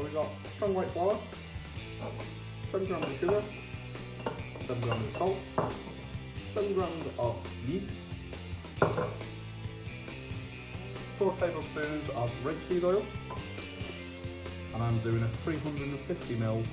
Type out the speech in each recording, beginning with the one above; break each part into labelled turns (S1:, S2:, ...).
S1: we've got strong white flour, 7 grams of sugar, 7 grams of salt, 7 grams of yeast, 4 tablespoons of rapeseed oil, and I'm doing a 350 ml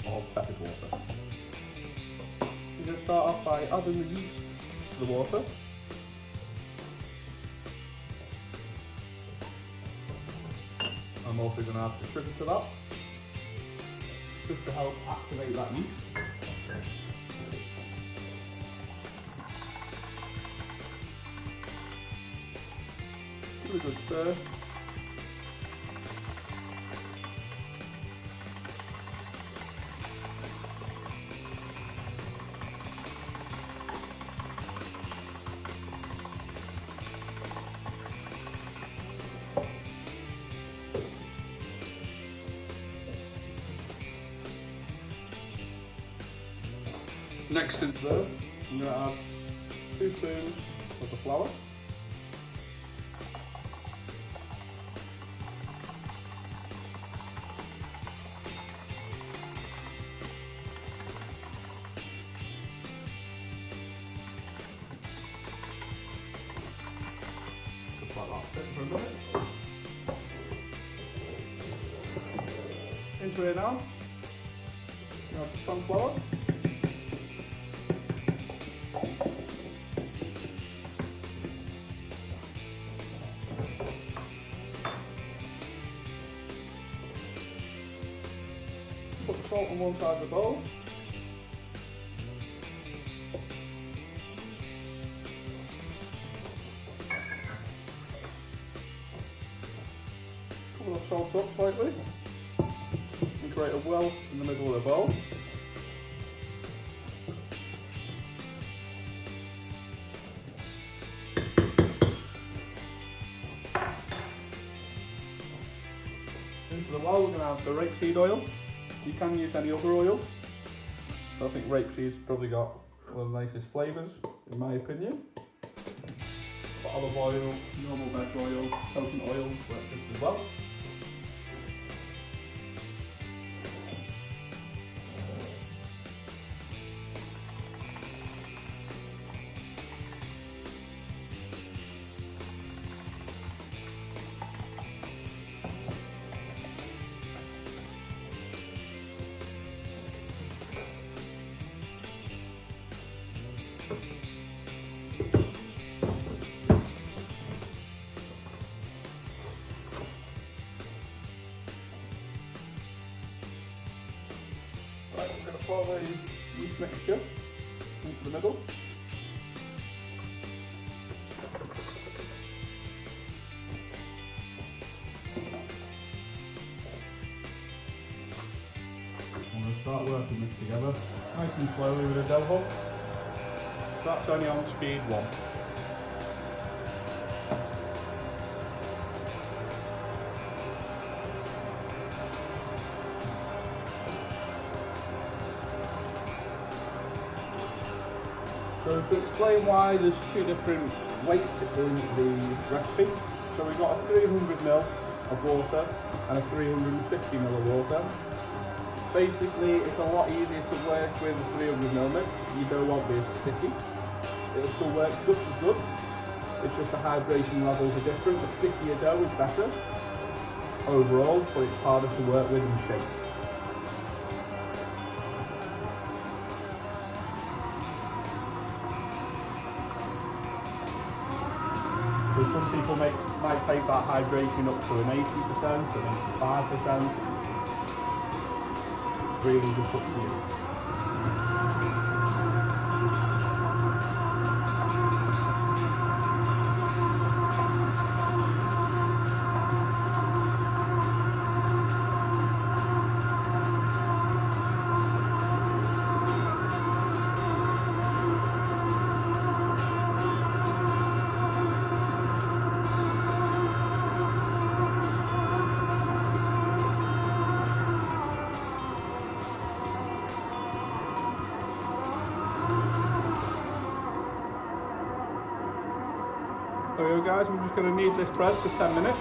S1: of pepper water. I'm going to start off by adding the yeast to the water. I'm also going to add the sugar to that, just to help activate that yeast. Give it a good stir. Next in there, I'm going to add 2 spoons of the flour. Just let that sit for a minute. Into here now, you add the sunflower. Put the salt on one side of the bowl. Cover the salt up slightly and create a well in the middle of the bowl. Into the well we're going to add the rapeseed oil. You can use any other oil. I think rapeseed's probably got one of the nicest flavours, in my opinion. But olive oil, normal veg oil, coconut oil works just as well. Right, we're going to pour the yeast mixture into the middle. I'm going to start working this together, nice and slowly with a dough hook. That's only on speed 1. So to explain why there's 2 different weights in the recipe, so we've got a 300 ml of water and a 350 ml of water. Basically it's a lot easier to work with a 300 ml mix. You don't want this sticky. It'll still work just as good. It's just the hydration levels are different. The stickier dough is better overall, but it's harder to work with and shape. So some people might take that hydration up to an 80%, an 85%. Really just up to you. There we go guys, I'm just going to knead this bread for 10 minutes,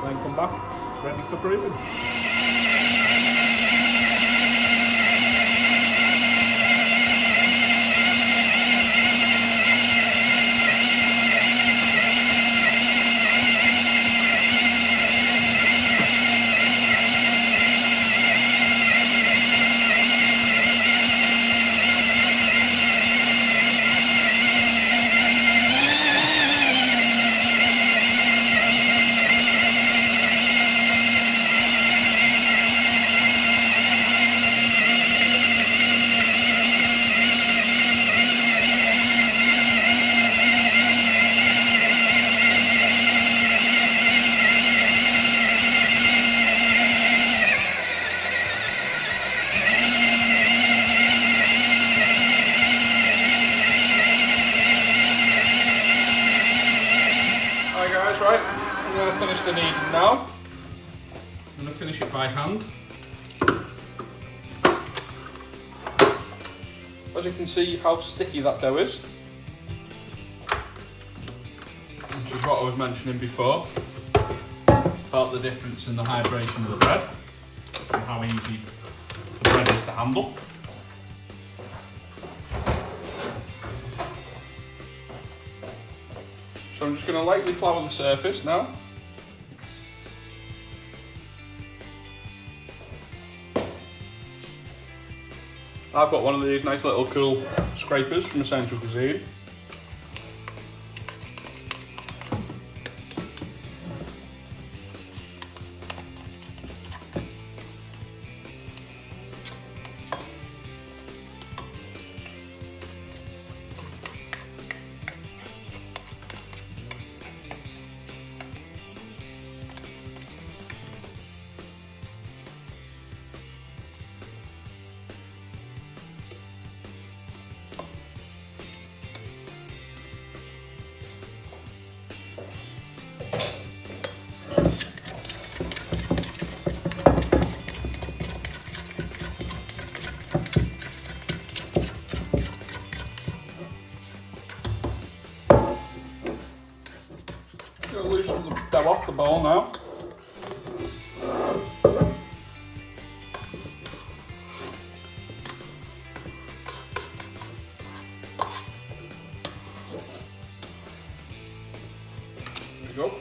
S1: then come back, ready for brewing. That's right. I'm going to finish the kneading now. I'm going to finish it by hand. As you can see how sticky that dough is, which is what I was mentioning before about the difference in the hydration of the bread and how easy the bread is to handle. So I'm just going to lightly flour the surface now. I've got one of these nice little cool scrapers from Essential Cuisine. Going to loosen the dough off the bowl now. There we go.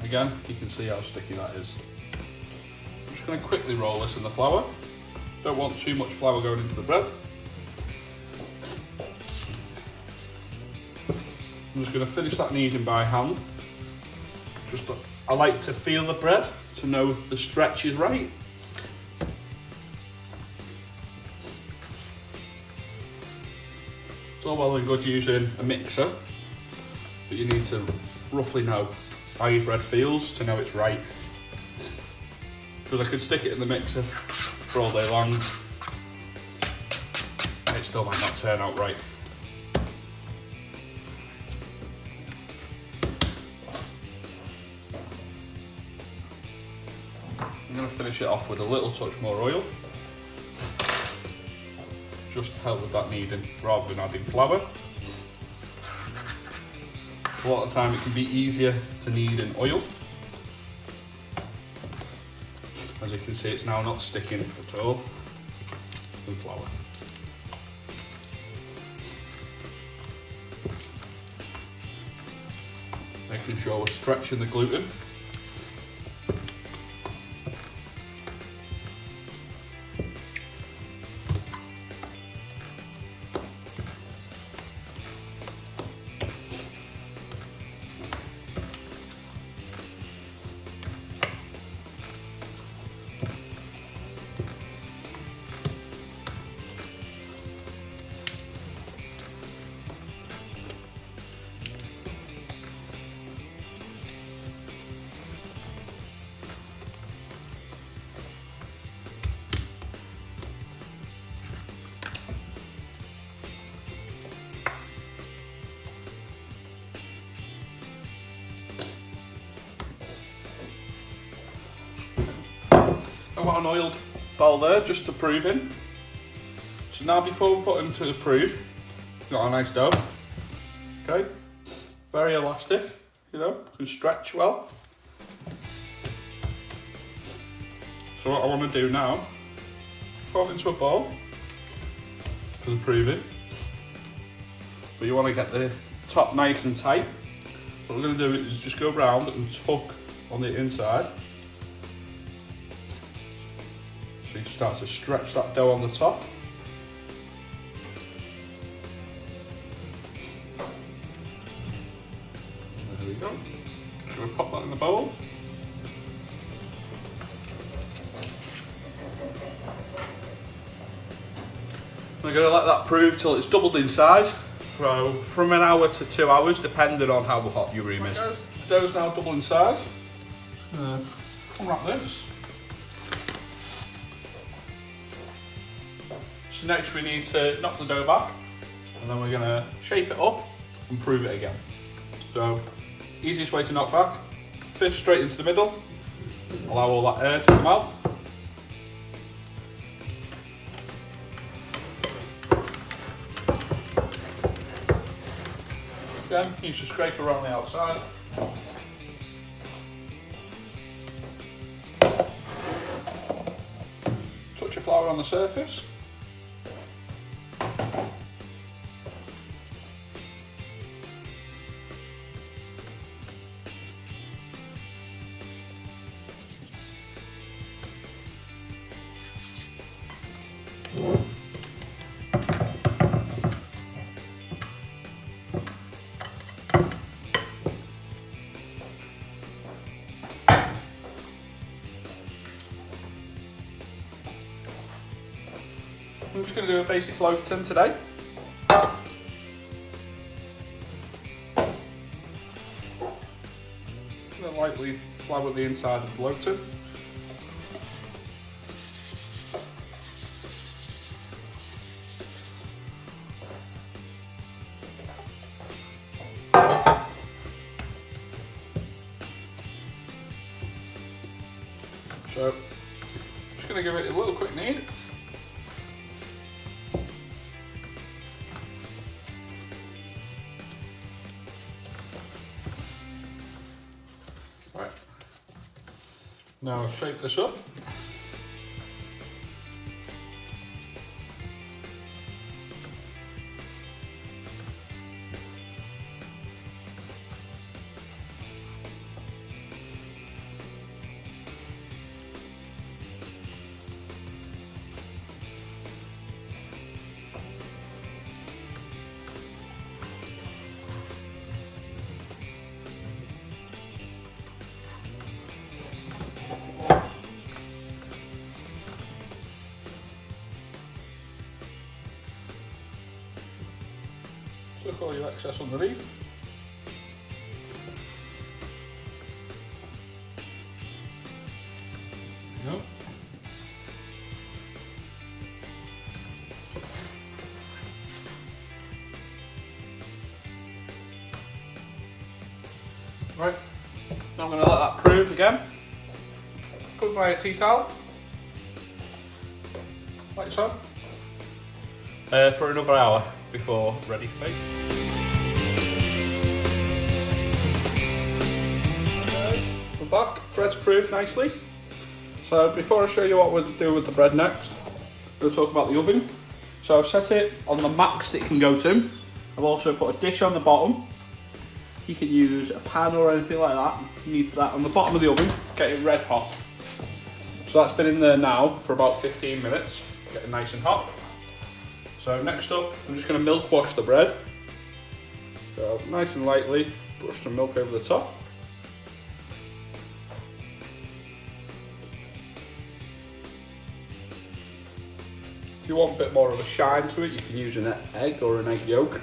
S1: Again, you can see how sticky that is. I'm just going to quickly roll this in the flour. Don't want too much flour going into the bread. I'm just going to finish that kneading by hand. I like to feel the bread to know the stretch is right. It's all well and good using a mixer, but you need to roughly know how your bread feels to know it's right. Because I could stick it in the mixer for all day long and it still might not turn out right. I'm going to finish it off with a little touch more oil, just to help with that kneading rather than adding flour. A lot of the time it can be easier to knead in oil. As you can see, it's now not sticking at all than flour. Making sure we're stretching the gluten. I've got an oiled bowl there just to prove in. So now before we put into the proof, we've got a nice dough. Okay, very elastic, you know, can stretch well. So what I want to do now, form it into a bowl for the proving. But you want to get the top nice and tight. So what we're going to do is just go round and tuck on the inside. So you start to stretch that dough on the top. There we go. Just going to pop that in the bowl. We're going to let that prove till it's doubled in size. So from an hour to 2 hours, depending on how hot your room is. The dough's now double in size. Just going to unwrap this. So next we need to knock the dough back, and then we're going to shape it up and prove it again. So, easiest way to knock back, fish straight into the middle, allow all that air to come out. Again, use your scraper around the outside. Touch your flour on the surface. I'm just going to do a basic loaf tin today. I'm going to lightly flour the inside of the loaf tin. So, just going to give it a little quick knead. Right. Now shape this up. Look all your excess underneath. There you go. Right, now I'm going to let that prove again. Put my tea towel, like so, for another hour before ready to bake. We're back, bread's proved nicely. So before I show you what we'll do with the bread next, we'll talk about the oven. So I've set it on the max that it can go to. I've also put a dish on the bottom. You can use a pan or anything like that. You need that on the bottom of the oven, get it red hot. So that's been in there now for about 15 minutes, getting nice and hot. So next up, I'm just going to milk wash the bread. So nice and lightly, brush some milk over the top. If you want a bit more of a shine to it, you can use an egg or an egg yolk.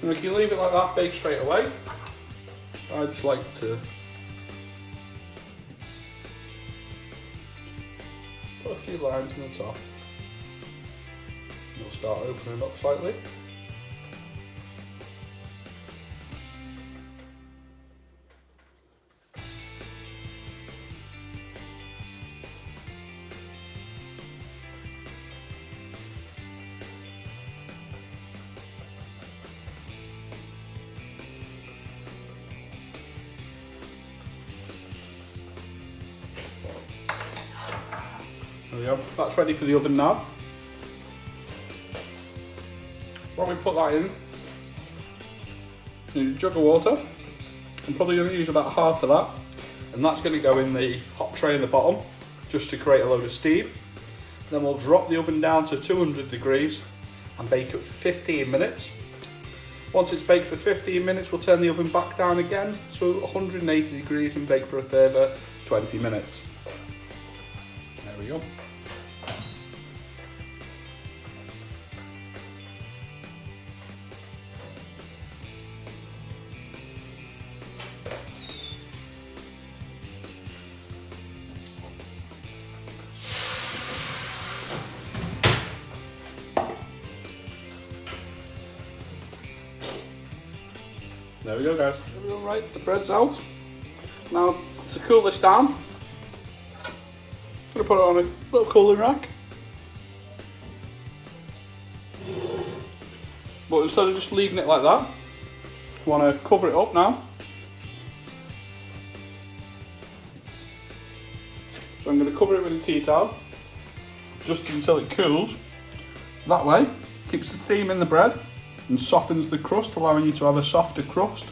S1: And if you leave it like that, bake straight away. I just like to just put a few lines on the top. And it'll start opening up slightly. There we go, that's ready for the oven now. When we put that in, use a jug of water. I'm probably going to use about half of that, and that's going to go in the hot tray in the bottom, just to create a load of steam. Then we'll drop the oven down to 200 degrees and bake it for 15 minutes. Once it's baked for 15 minutes, we'll turn the oven back down again to 180 degrees and bake for a further 20 minutes. There we go. There we go, guys.
S2: There we go, right, the bread's out. Now, to cool this down, I'm going to put it on a little cooling rack. But instead of just leaving it like that, I want to cover it up now. So I'm going to cover it with a tea towel, just until it cools. That way, keeps the steam in the bread and softens the crust, allowing you to have a softer crust.